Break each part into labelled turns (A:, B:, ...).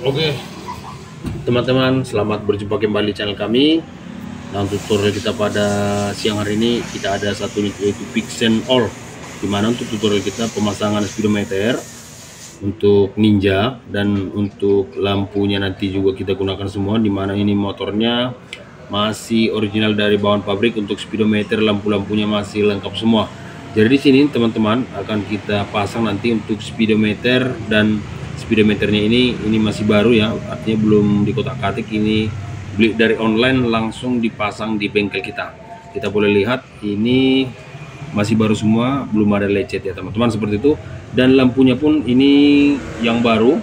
A: Oke, teman-teman, selamat berjumpa kembali di channel kami. Nah, untuk tutorial kita pada siang hari ini kita ada satu unit yaitu Pixen All. Dimana untuk tutorial kita pemasangan speedometer untuk Ninja dan untuk lampunya nanti juga kita gunakan semua. Dimana ini motornya masih original dari bawaan pabrik, untuk speedometer lampu-lampunya masih lengkap semua. Jadi di sini teman-teman akan kita pasang nanti untuk speedometer, dan speedometernya ini masih baru ya, artinya belum dikotak-katik, ini beli dari online langsung dipasang di bengkel kita. Kita boleh lihat ini masih baru semua, belum ada lecet ya teman-teman, seperti itu. Dan lampunya pun ini yang baru,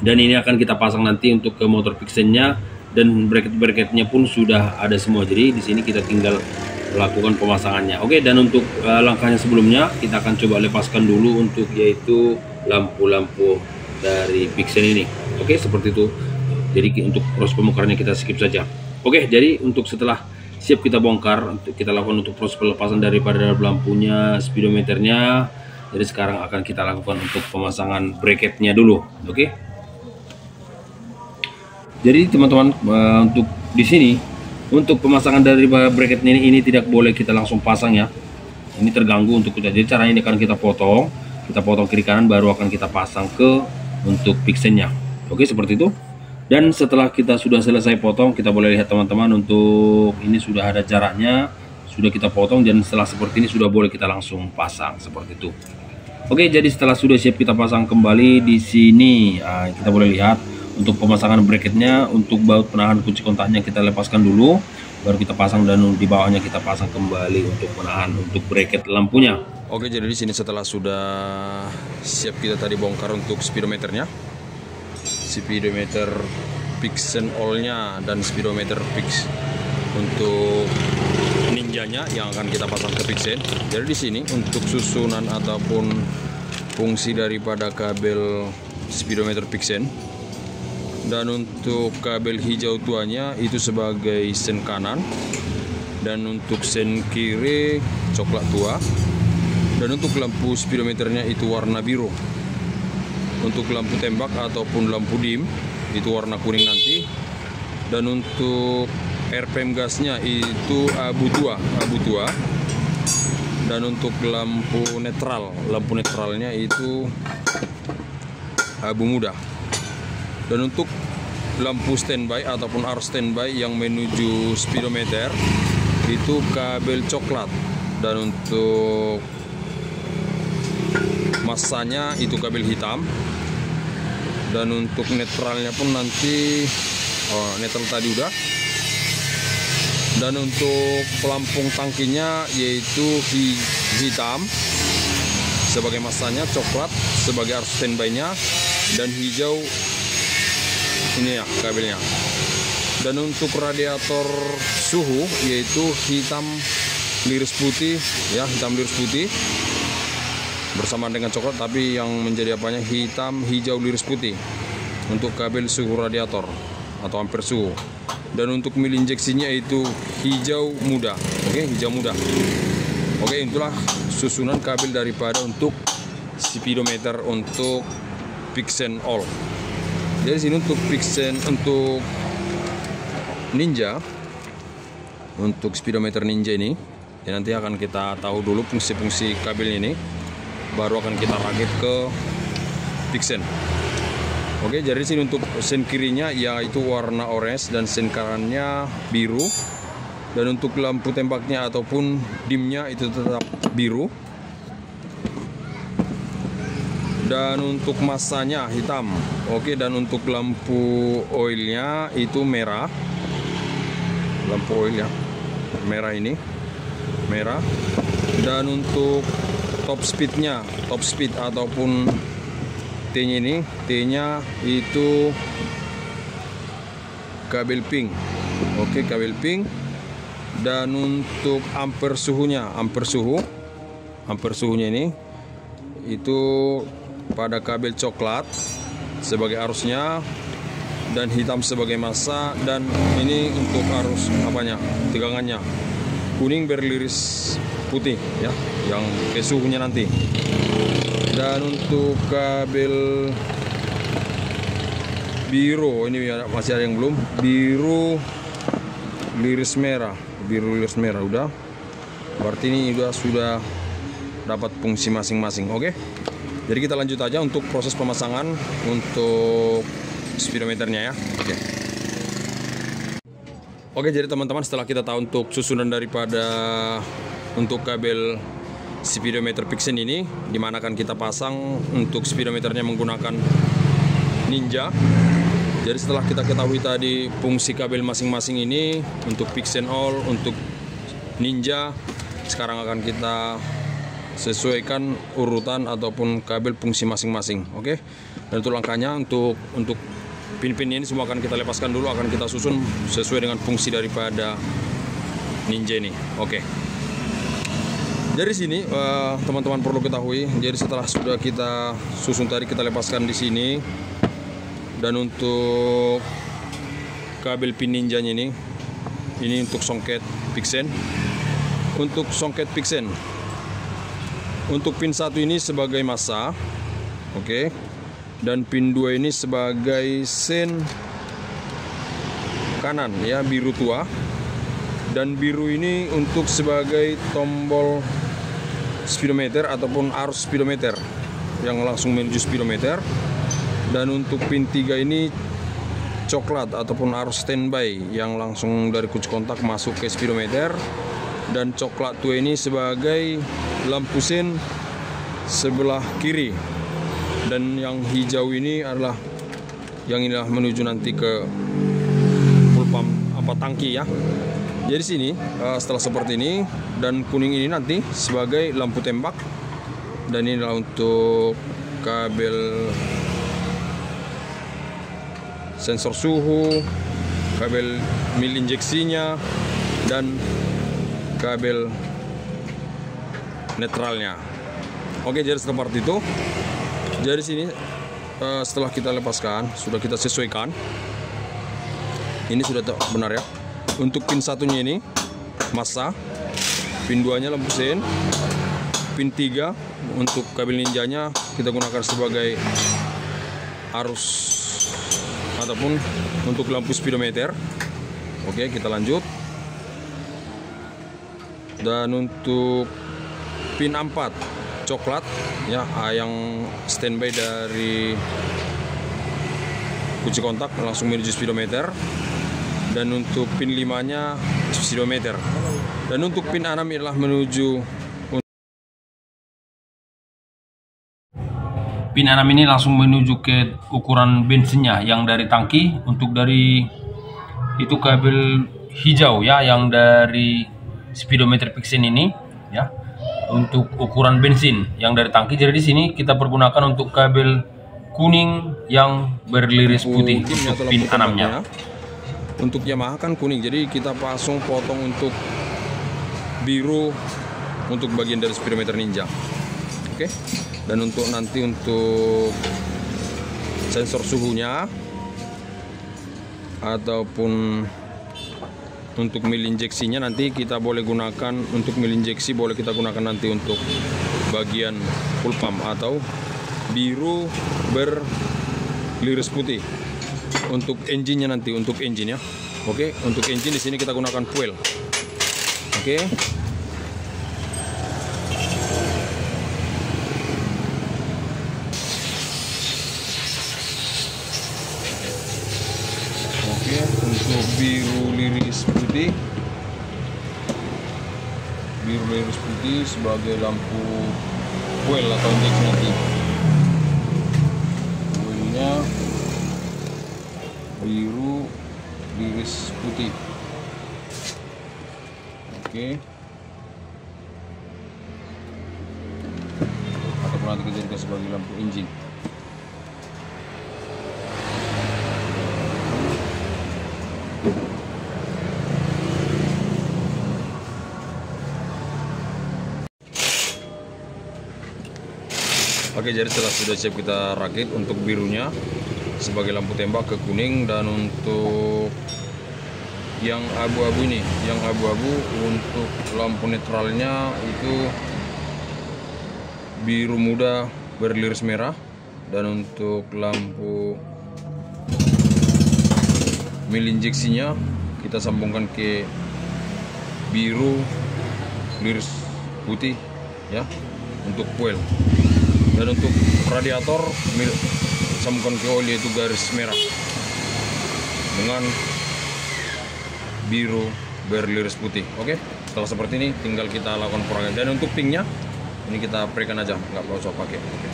A: dan ini akan kita pasang nanti untuk ke motor Pixennya, dan bracket-bracketnya pun sudah ada semua. Jadi di sini kita tinggal melakukan pemasangannya. Oke, dan untuk langkahnya sebelumnya kita akan coba lepaskan dulu untuk yaitu lampu-lampu dari Pixen ini. Oke, seperti itu. Jadi untuk proses pembongkarannya kita skip saja. Oke, jadi untuk setelah siap kita bongkar, untuk kita lakukan untuk proses pelepasan daripada lampunya, speedometernya. Jadi sekarang akan kita lakukan untuk pemasangan bracketnya dulu. Oke. Jadi teman-teman, untuk di sini untuk pemasangan dari bracket ini tidak boleh kita langsung pasang ya. Ini terganggu untuk kita. Jadi caranya ini akan kita potong kiri kanan, baru akan kita pasang ke untuk Pixennya. Oke, seperti itu. Dan setelah kita sudah selesai potong, kita boleh lihat teman-teman, untuk ini sudah ada jaraknya, sudah kita potong, dan setelah seperti ini sudah boleh kita langsung pasang seperti itu. Oke, jadi setelah sudah siap kita pasang kembali di sini, kita boleh lihat untuk pemasangan bracketnya. Untuk baut penahan kunci kontaknya kita lepaskan dulu, baru kita pasang, dan di bawahnya kita pasang kembali untuk menahan untuk bracket lampunya.
B: Oke, jadi di sini setelah sudah siap kita tadi bongkar untuk speedometer Pixen All-nya dan speedometer Pix untuk Ninjanya yang akan kita pasang ke Pixen. Jadi di sini untuk susunan ataupun fungsi daripada kabel speedometer Pixen, dan untuk kabel hijau tuanya itu sebagai sen kanan, dan untuk sen kiri coklat tua, dan untuk lampu speedometernya itu warna biru. Untuk lampu tembak ataupun lampu dim itu warna kuning nanti, dan untuk RPM gasnya itu abu tua, dan untuk lampu netralnya itu abu muda. Dan untuk lampu standby ataupun arus standby yang menuju speedometer itu kabel coklat, dan untuk masanya itu kabel hitam, dan untuk netralnya pun nanti netral tadi udah. Dan untuk pelampung tangkinya yaitu hitam sebagai masanya, coklat sebagai arus standby-nya, dan hijau ini ya kabelnya. Dan untuk radiator suhu yaitu hitam liris putih ya, hitam liris putih bersamaan dengan coklat, tapi yang menjadi apanya hitam hijau liris putih untuk kabel suhu radiator atau ampere suhu. Dan untuk mil injeksinya itu hijau muda. Oke, hijau muda. Oke, itulah susunan kabel daripada untuk speedometer untuk Pixen All. Jadi sini untuk Pixen, untuk Ninja, untuk speedometer Ninja ini ya, nanti akan kita tahu dulu fungsi-fungsi kabel ini, baru akan kita rakit ke Pixen. Oke, jadi sini untuk sen kirinya yaitu warna orange, dan sen kanannya biru, dan untuk lampu tembaknya ataupun dimnya itu tetap biru, dan untuk masanya hitam. Oke, dan untuk lampu oilnya itu merah, lampu oil ya, merah ini, merah. Dan untuk top speed ataupun T-nya ini, T-nya itu kabel pink. Oke, kabel pink. Dan untuk ampere suhunya ini itu pada kabel coklat sebagai arusnya, dan hitam sebagai massa. Dan ini untuk arus apanya, tegangannya kuning berliris putih ya, yang ke suhunya nanti. Dan untuk kabel biru, ini masih ada yang belum, biru liris merah, udah. Berarti ini sudah dapat fungsi masing-masing. Oke. Jadi kita lanjut aja untuk proses pemasangan untuk speedometernya ya. Oke, jadi teman-teman, setelah kita tahu untuk susunan daripada untuk kabel speedometer Pixen ini, dimana kan kita pasang untuk speedometernya menggunakan Ninja. Jadi setelah kita ketahui tadi fungsi kabel masing-masing ini untuk Pixen All, untuk Ninja, sekarang akan kita sesuaikan urutan ataupun kabel fungsi masing-masing. Oke. Dan untuk langkahnya untuk pin-pin ini semua akan kita lepaskan dulu, akan kita susun sesuai dengan fungsi daripada Ninja ini. Oke. Dari sini teman-teman perlu ketahui, jadi setelah sudah kita susun tadi, kita lepaskan di sini. Dan untuk kabel pin Ninjanya ini untuk songket Pixen. Untuk songket Pixen, untuk pin 1 ini sebagai massa, oke. Dan pin 2 ini sebagai sen kanan ya, biru tua. Dan biru ini untuk sebagai tombol speedometer ataupun arus speedometer yang langsung menuju speedometer. Dan untuk pin 3 ini coklat ataupun arus standby yang langsung dari kunci kontak masuk ke speedometer. Dan coklat tua ini sebagai lampu sen sebelah kiri. Dan yang hijau ini adalah yang inilah menuju nanti ke full pump tangki ya. Jadi sini setelah seperti ini, dan kuning ini nanti sebagai lampu tembak. Dan inilah untuk kabel sensor suhu, kabel mil injeksinya, dan kabel netralnya. Oke, jadi seperti itu. Jadi sini setelah kita lepaskan, sudah kita sesuaikan. Ini sudah benar ya. Untuk pin 1-nya ini massa, pin 2-nya lampu sen, pin 3 untuk kabel Ninjanya kita gunakan sebagai arus ataupun untuk lampu speedometer. Oke, kita lanjut. Dan untuk pin 4 coklat ya, yang standby dari kunci kontak langsung menuju speedometer. Dan untuk pin 5-nya speedometer. Dan untuk pin 6 adalah menuju
A: pin 6 ini langsung menuju ke ukuran bensinnya yang dari tangki. Untuk dari itu kabel hijau ya, yang dari speedometer Pixen ini ya, untuk ukuran bensin yang dari tangki. Jadi di sini kita pergunakan untuk kabel kuning yang berliris putih untuk pin 6-nya.
B: Untuk Yamaha kan kuning, jadi kita pasang potong untuk biru untuk bagian dari speedometer Ninja. Oke. Dan untuk nanti untuk sensor suhunya ataupun untuk mil injeksinya nanti kita boleh gunakan, untuk mil injeksi boleh kita gunakan nanti untuk bagian full pump atau biru berliris putih. Untuk engine-nya nanti, untuk engine ya. Oke, untuk engine di sini kita gunakan fuel. Oke. Untuk biru liris putih sebagai lampu fuel atau injeksi nanti. Fuelnya biru liris putih. Oke. Ataupun nanti kita jadikan sebagai lampu engine. Oke, jadi setelah sudah siap kita rakit untuk birunya sebagai lampu tembak ke kuning, dan untuk yang abu-abu ini, yang abu-abu untuk lampu netralnya itu biru muda berliris merah, dan untuk lampu mil injeksinya kita sambungkan ke biru liris putih ya untuk fuel, dan untuk radiator sambungkan ke oli itu garis merah dengan biru berliris putih. Oke, setelah seperti ini tinggal kita lakukan perakitan, dan untuk pinknya ini kita prekan aja, nggak usah pakai. Oke.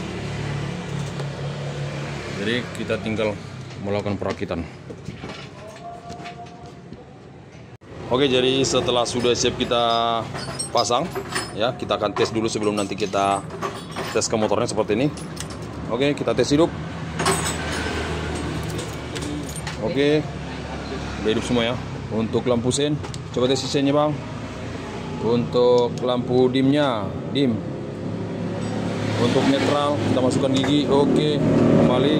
B: Jadi kita tinggal melakukan perakitan. Oke, jadi setelah sudah siap kita pasang ya, kita akan tes dulu sebelum nanti kita tes ke motornya seperti ini. Oke, kita tes hidup. Oke, udah hidup semua ya. Untuk lampu sen, coba tes sennya bang. Untuk lampu dimnya, dim. Untuk netral kita masukkan gigi. Oke, kembali.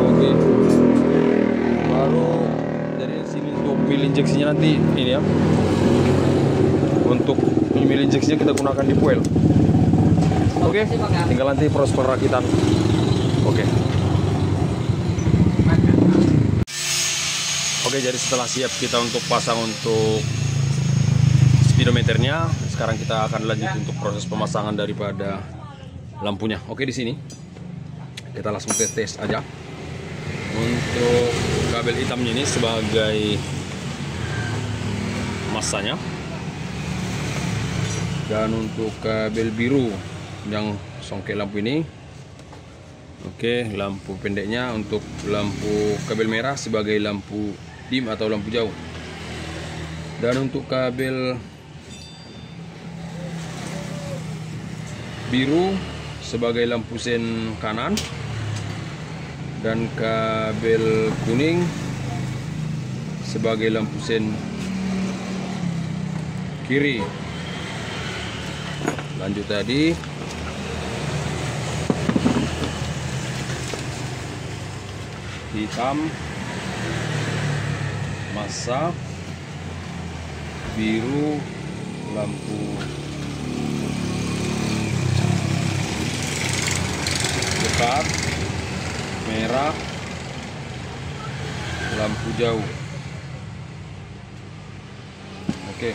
B: Oke, baru dari sini untuk mil injeksinya nanti ini ya. Untuk mil injeksinya kita gunakan di fuel. Oke, tinggal nanti proses perakitan. Oke. Oke, jadi setelah siap kita untuk pasang untuk speedometernya, sekarang kita akan lanjut untuk proses pemasangan daripada lampunya. Oke, di sini kita langsung tes aja. Untuk kabel hitamnya ini sebagai masanya, dan untuk kabel biru yang songket lampu ini, oke, lampu pendeknya untuk lampu kabel merah sebagai lampu dim atau lampu jauh, dan untuk kabel biru sebagai lampu sen kanan, dan kabel kuning sebagai lampu sen kiri. Lanjut tadi hitam masa, biru lampu dekat, merah lampu jauh. Oke,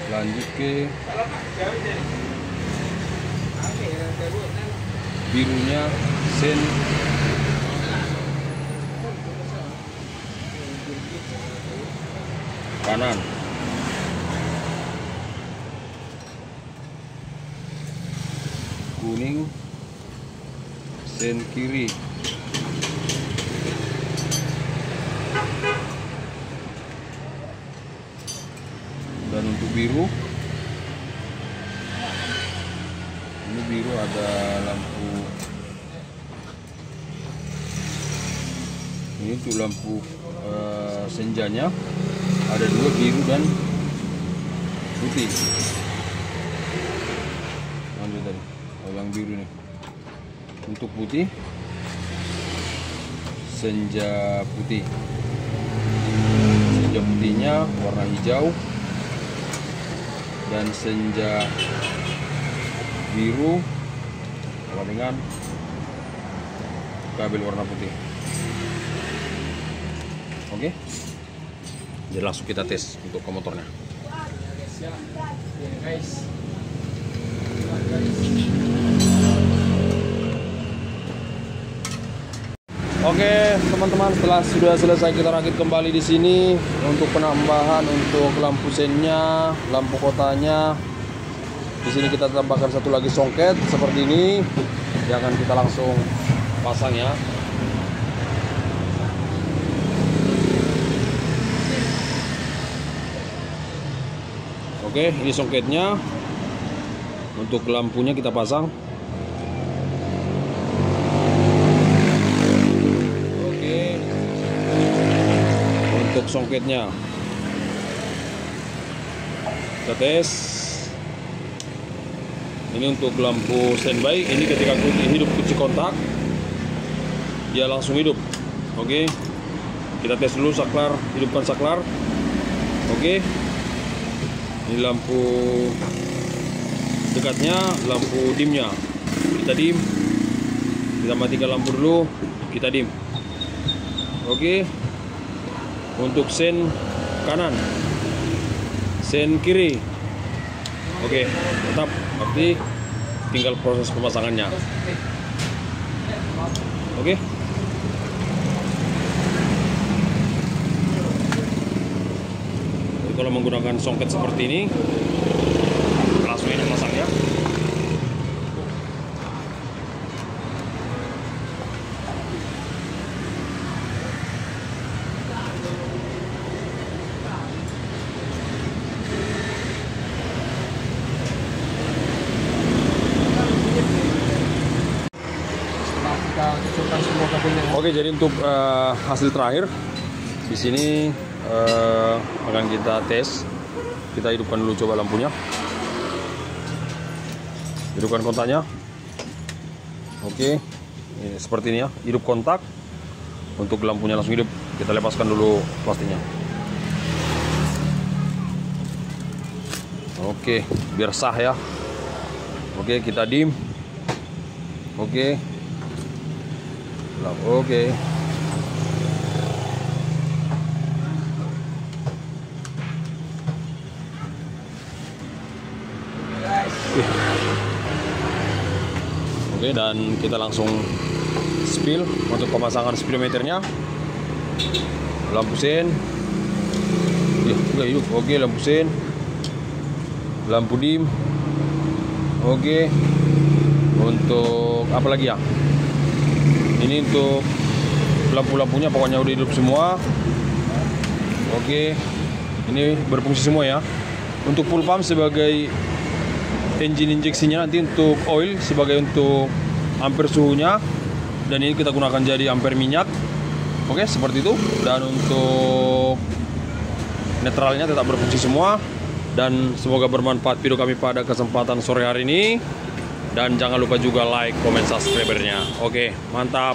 B: lanjut ke birunya sen kanan, kuning sen kiri, dan untuk biru ini biru ada lampu ini untuk lampu senjanya ada dua, biru dan putih. Lanjut tadi yang biru nih. Untuk putih senja putih, senja putihnya warna hijau, dan senja biru dengan kabel warna putih. Oke, jadi langsung kita tes untuk ke motornya. Oke teman-teman, setelah sudah selesai kita rakit kembali di sini untuk penambahan untuk lampu sennya, lampu kotanya. Di sini kita tambahkan satu lagi songket seperti ini. Jangan kita langsung pasang ya. Oke, ini songketnya. Untuk lampunya kita pasang. Oke. Untuk songketnya kita tes. Ini untuk lampu standby. Ini ketika hidup kunci kontak, dia langsung hidup. Oke. Kita tes dulu saklar, hidupkan saklar. Oke. Ini lampu dekatnya, lampu dimnya. Kita dim. Kita matikan lampu dulu, kita dim. Oke. Untuk sen kanan, sen kiri. Oke, tetap. Berarti tinggal proses pemasangannya. Oke. Jadi kalau menggunakan songket seperti ini, langsung ini pasangnya. Oke, jadi untuk hasil terakhir di sini akan kita tes. Kita hidupkan dulu coba lampunya. Hidupkan kontaknya. Oke, ini seperti ini ya. Hidup kontak. Untuk lampunya langsung hidup. Kita lepaskan dulu plastiknya. Oke, biar sah ya. Oke, kita dim. Oke. Oke. Oke, dan kita langsung spill untuk pemasangan speedometernya. Lampu sen. Hidup. Oke, lampu sen. Lampu dim. Oke. Untuk apa lagi ya? Ini untuk lampu-lampunya pokoknya udah hidup semua. Oke, ini berfungsi semua ya. Untuk full pump sebagai engine injeksinya, nanti untuk oil sebagai untuk ampere suhunya, dan ini kita gunakan jadi ampere minyak. Oke, seperti itu. Dan untuk netralnya tetap berfungsi semua. Dan semoga bermanfaat video kami pada kesempatan sore hari ini. Dan jangan lupa juga like, comment, subscribernya. Oke, mantap.